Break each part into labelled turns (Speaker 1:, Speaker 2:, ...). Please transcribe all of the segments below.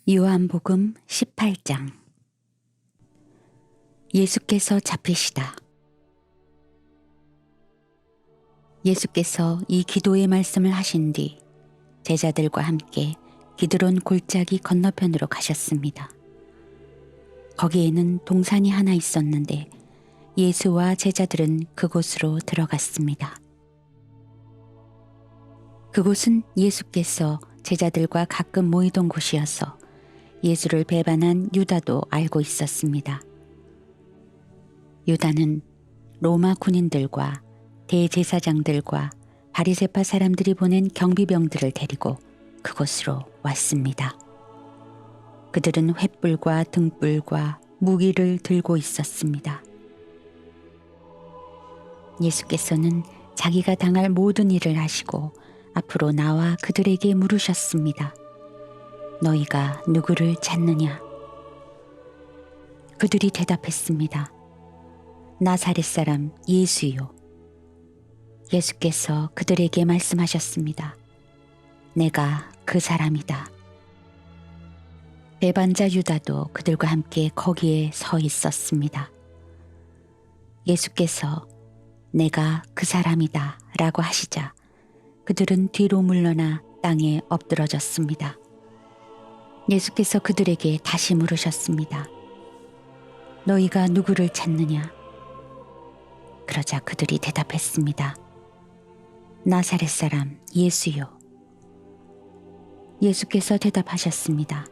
Speaker 1: 요한복음 18장. 예수께서 잡히시다. 예수께서 이 기도의 말씀을 하신 뒤 제자들과 함께 기드론 골짜기 건너편으로 가셨습니다. 거기에는 동산이 하나 있었는데 예수와 제자들은 그곳으로 들어갔습니다. 그곳은 예수께서 제자들과 가끔 모이던 곳이어서 예수를 배반한 유다도 알고 있었습니다. 유다는 로마 군인들과 대제사장들과 바리새파 사람들이 보낸 경비병들을 데리고 그곳으로 왔습니다. 그들은 횃불과 등불과 무기를 들고 있었습니다. 예수께서는 자기가 당할 모든 일을 하시고 앞으로 나와 그들에게 물으셨습니다. 너희가 누구를 찾느냐? 그들이 대답했습니다. 나사렛 사람 예수요. 예수께서 그들에게 말씀하셨습니다. 내가 그 사람이다. 배반자 유다도 그들과 함께 거기에 서 있었습니다. 예수께서 내가 그 사람이다 라고 하시자 그들은 뒤로 물러나 땅에 엎드러졌습니다. 예수께서 그들에게 다시 물으셨습니다. 너희가 누구를 찾느냐? 그러자 그들이 대답했습니다. 나사렛 사람 예수요. 예수께서 대답하셨습니다.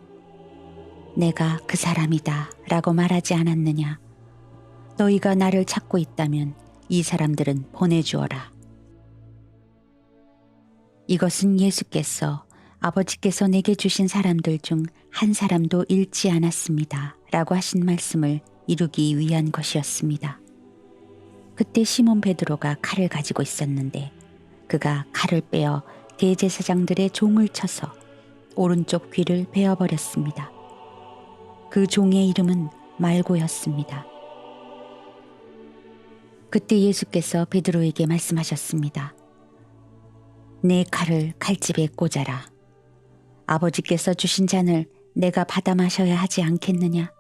Speaker 1: 내가 그 사람이다 라고 말하지 않았느냐? 너희가 나를 찾고 있다면 이 사람들은 보내주어라. 이것은 예수께서 아버지께서 내게 주신 사람들 중 한 사람도 잃지 않았습니다 라고 하신 말씀을 이루기 위한 것이었습니다. 그때 시몬 베드로가 칼을 가지고 있었는데 그가 칼을 빼어 대제사장들의 종을 쳐서 오른쪽 귀를 베어버렸습니다. 그 종의 이름은 말고였습니다. 그때 예수께서 베드로에게 말씀하셨습니다. 내 칼을 칼집에 꽂아라. 아버지께서 주신 잔을 내가 받아 마셔야 하지 않겠느냐?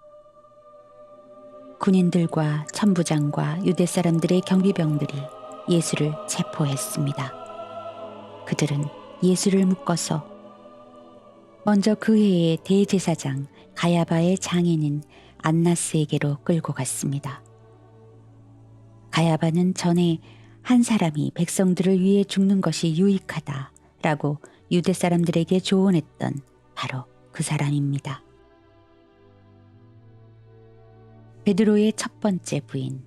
Speaker 1: 군인들과 천부장과 유대 사람들의 경비병들이 예수를 체포했습니다. 그들은 예수를 묶어서 먼저 그 해의 대제사장 가야바의 장인인 안나스에게로 끌고 갔습니다. 가야바는 전에 한 사람이 백성들을 위해 죽는 것이 유익하다라고 유대 사람들에게 조언했던 바로 그 사람입니다. 베드로의 첫 번째 부인.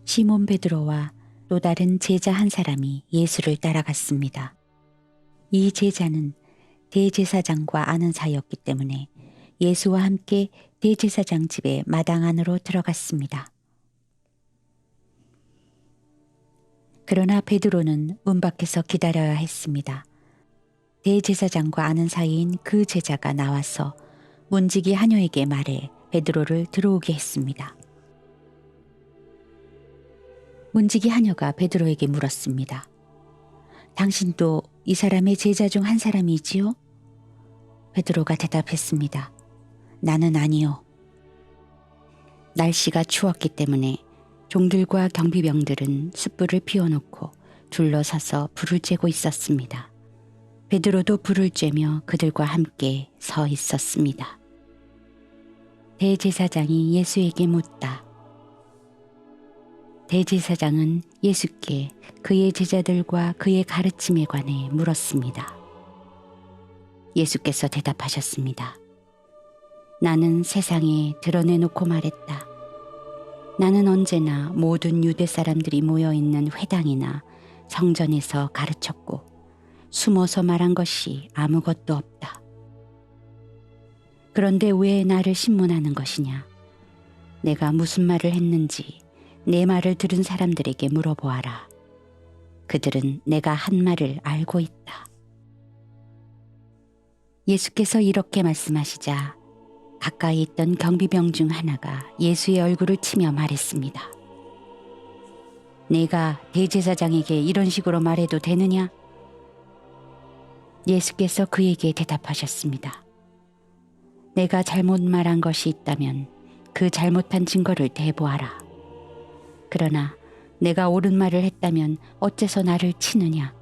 Speaker 1: 시몬 베드로와 또 다른 제자 한 사람이 예수를 따라갔습니다. 이 제자는 대제사장과 아는 사이였기 때문에 예수와 함께 대제사장 집의 마당 안으로 들어갔습니다. 그러나 베드로는 문 밖에서 기다려야 했습니다. 대제사장과 아는 사이인 그 제자가 나와서 문지기 하녀에게 말해 베드로를 들어오게 했습니다. 문지기 하녀가 베드로에게 물었습니다. 당신도 이 사람의 제자 중 한 사람이지요? 베드로가 대답했습니다. 나는 아니요. 날씨가 추웠기 때문에 종들과 경비병들은 숯불을 피워놓고 둘러서서 불을 쬐고 있었습니다. 베드로도 불을 쬐며 그들과 함께 서 있었습니다. 대제사장이 예수에게 묻다. 대제사장은 예수께 그의 제자들과 그의 가르침에 관해 물었습니다. 예수께서 대답하셨습니다. 나는 세상에 드러내놓고 말했다. 나는 언제나 모든 유대 사람들이 모여있는 회당이나 성전에서 가르쳤고 숨어서 말한 것이 아무것도 없다. 그런데 왜 나를 신문하는 것이냐? 내가 무슨 말을 했는지 내 말을 들은 사람들에게 물어보아라. 그들은 내가 한 말을 알고 있다. 예수께서 이렇게 말씀하시자 가까이 있던 경비병 중 하나가 예수의 얼굴을 치며 말했습니다. 내가 대제사장에게 이런 식으로 말해도 되느냐? 예수께서 그에게 대답하셨습니다. 내가 잘못 말한 것이 있다면 그 잘못한 증거를 대보아라. 그러나 내가 옳은 말을 했다면 어째서 나를 치느냐?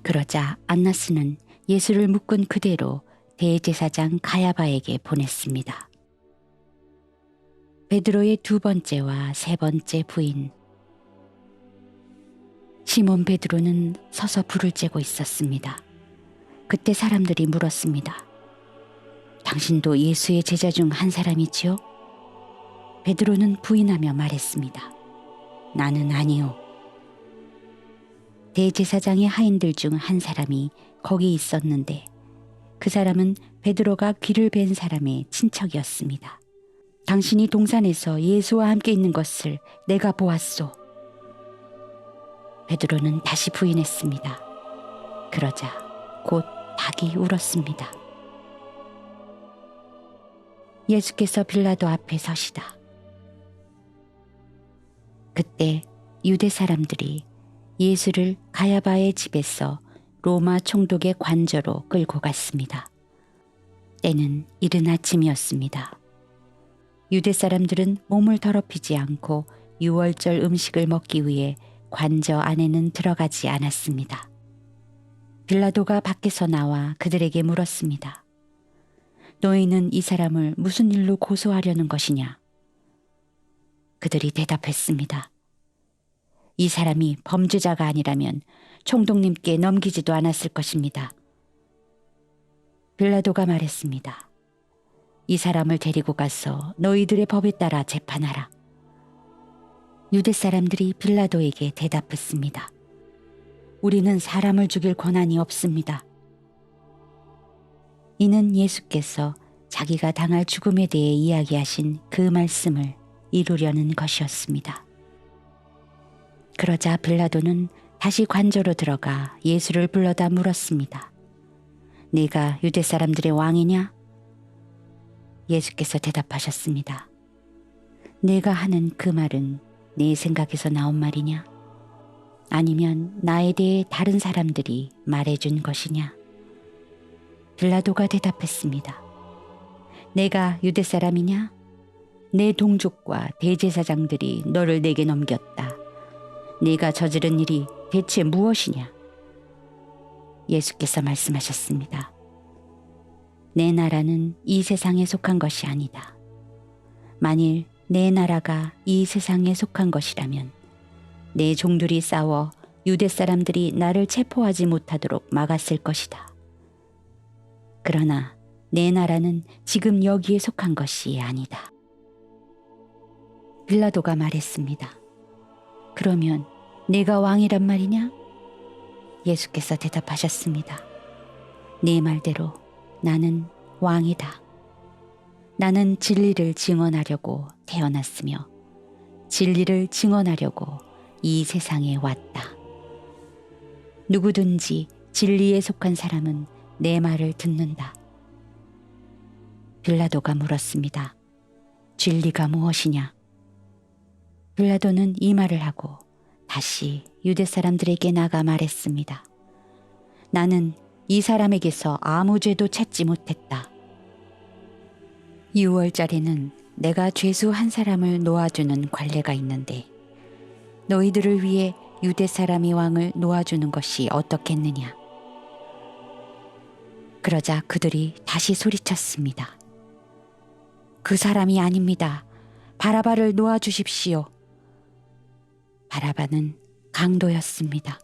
Speaker 1: 그러자 안나스는 예수를 묶은 그대로 대제사장 가야바에게 보냈습니다. 베드로의 두 번째와 세 번째 부인. 시몬 베드로는 서서 불을 쬐고 있었습니다. 그때 사람들이 물었습니다. 당신도 예수의 제자 중 한 사람이지요? 베드로는 부인하며 말했습니다. 나는 아니요. 대제사장의 하인들 중 한 사람이 거기 있었는데 그 사람은 베드로가 귀를 벤 사람의 친척이었습니다. 당신이 동산에서 예수와 함께 있는 것을 내가 보았소. 베드로는 다시 부인했습니다. 그러자 곧 닭이 울었습니다. 예수께서 빌라도 앞에 서시다. 그때 유대 사람들이 예수를 가야바의 집에서 로마 총독의 관저로 끌고 갔습니다. 때는 이른 아침이었습니다. 유대 사람들은 몸을 더럽히지 않고 유월절 음식을 먹기 위해 관저 안에는 들어가지 않았습니다. 빌라도가 밖에서 나와 그들에게 물었습니다. 너희는 이 사람을 무슨 일로 고소하려는 것이냐? 그들이 대답했습니다. 이 사람이 범죄자가 아니라면 총독님께 넘기지도 않았을 것입니다. 빌라도가 말했습니다. 이 사람을 데리고 가서 너희들의 법에 따라 재판하라. 유대 사람들이 빌라도에게 대답했습니다. 우리는 사람을 죽일 권한이 없습니다. 이는 예수께서 자기가 당할 죽음에 대해 이야기하신 그 말씀을 이루려는 것이었습니다. 그러자 빌라도는 다시 관저로 들어가 예수를 불러다 물었습니다. 네가 유대 사람들의 왕이냐? 예수께서 대답하셨습니다. 내가 하는 그 말은 네 생각에서 나온 말이냐? 아니면 나에 대해 다른 사람들이 말해준 것이냐? 빌라도가 대답했습니다. 내가 유대 사람이냐? 내 동족과 대제사장들이 너를 내게 넘겼다. 네가 저지른 일이 대체 무엇이냐? 예수께서 말씀하셨습니다. 내 나라는 이 세상에 속한 것이 아니다. 만일 내 나라가 이 세상에 속한 것이라면 내 종들이 싸워 유대 사람들이 나를 체포하지 못하도록 막았을 것이다. 그러나 내 나라는 지금 여기에 속한 것이 아니다. 빌라도가 말했습니다. 그러면 내가 왕이란 말이냐? 예수께서 대답하셨습니다. 네 말대로 나는 왕이다. 나는 진리를 증언하려고 태어났으며 진리를 증언하려고 이 세상에 왔다. 누구든지 진리에 속한 사람은 내 말을 듣는다. 빌라도가 물었습니다. 진리가 무엇이냐? 빌라도는 이 말을 하고 다시 유대 사람들에게 나가 말했습니다. 나는 이 사람에게서 아무 죄도 찾지 못했다. 6월절에는 내가 죄수 한 사람을 놓아주는 관례가 있는데 너희들을 위해 유대 사람이 왕을 놓아주는 것이 어떻겠느냐? 그러자 그들이 다시 소리쳤습니다. 그 사람이 아닙니다. 바라바를 놓아주십시오. 바라바는 강도였습니다.